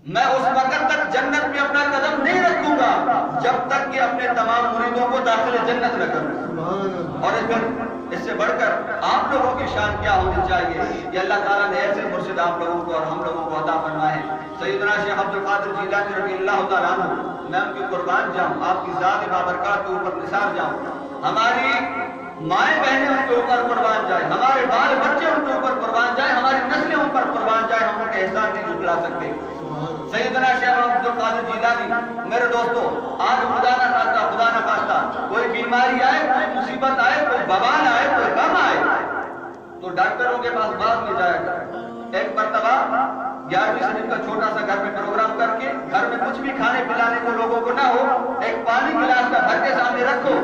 میں اس وقت تک جنت میں اپنا قدم نہیں رکھوں گا جب تک کہ اپنے تمام مریدوں کو داخل جنت نہ کروں۔ اور اس سے بڑھ کر آپ لوگوں کی شان کیا ہونی چاہیے کہ اللہ تعالیٰ نے ایسے مرشد آپ لوگوں کو اور ہم لوگوں کو عطا فرمائے۔ سیدنا شیخ عبد القادر جیلانی رضی اللہ تعالیٰ عنہ، میں ان کی قربان جاؤں، آپ کی ذات بابرکات کے اوپر نثار جاؤں، ہماری مائیں بہنیں ان کے اوپر قربان جائیں، ہمارے بال بچے ان کے اوپر قربان جائیں، ہماری نسلیں ان پر قربان جائیں، ہم ان کے احسان نہیں جھٹلا سکتے۔ سیدنا شیخ عبد القادر جیلانی، میرے دوستو، آج خدا نہ خواستہ کوئی بیماری آئے، کوئی مصیبت آئے، کوئی بوال آئے، کوئی غم آئے تو ڈاکٹروں کے پاس بعد میں جائے گا۔ ایک مرتبہ 11ویں شریف کا چھوٹا سا گھر میں پروگرام کر کے گھر میں کچھ بھی کھانے پلانے کو لوگوں کو نہ ہو، ایک پانی گلاس کا گھر کے سامنے رکھو،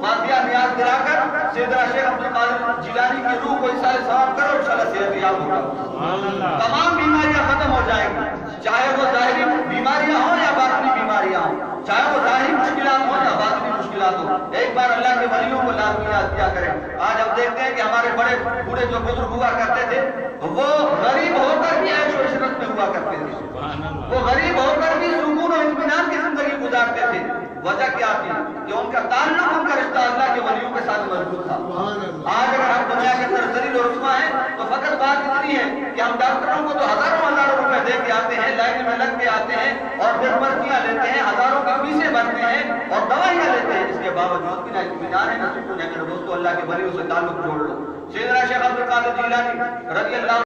فاتحہ نیاز دلا کر سیدنا شیخ عبد القادر جیلانی کی روح کو اصالہ ثواب کرو، انشاءاللہ صحت یاب ہوگا، تمام بیماریاں ختم ہو جائیں گی، چاہے وہ ظاہری بیماریاں ہوں یا باطنی بیماریاں ہوں، چاہے وہ ظاہری مشکلات ہوں یا باطنی مشکلات ہوں۔ ایک بار اللہ کے ولیوں کو لازمی یاد کیا کریں۔ آج ہم دیکھتے ہیں کہ ہمارے بڑے بوڑھے جو بزرگ ہوا کرتے تھے وہ غریب ہو کر بھی عیش و عشرت میں ہوا کرتے تھے، وہ غریب ہو کر بھی سکون و اطمینان کی زندگی گزارتے تھے۔ وجہ کیا تھی کہ ان کا تعلق، ان کا رشتہ اللہ کے ولیوں کے ساتھ مضبوط تھا۔ آج اگر ہم دنیا کے اندر ذلیل و رسوا ہیں تو فقط بات اتنی ہے کہ ہم ڈاکٹروں کو تو ہزاروں روپے دے کے آتے ہیں، لائن میں لگ کے آتے ہیں اور پھر پرچیاں لیتے ہیں، ہزاروں کی فیسیں بھرتے ہیں اور دوائیاں لیتے ہیں، اس کے باوجود بھی نہ اطمینان ہے نہ سکون ہے۔ میرے دوستو، اللہ کے ولیوں سے تعلق جوڑ لو۔ سیدنا شیخ عبد القادر جیلانی رضی اللہ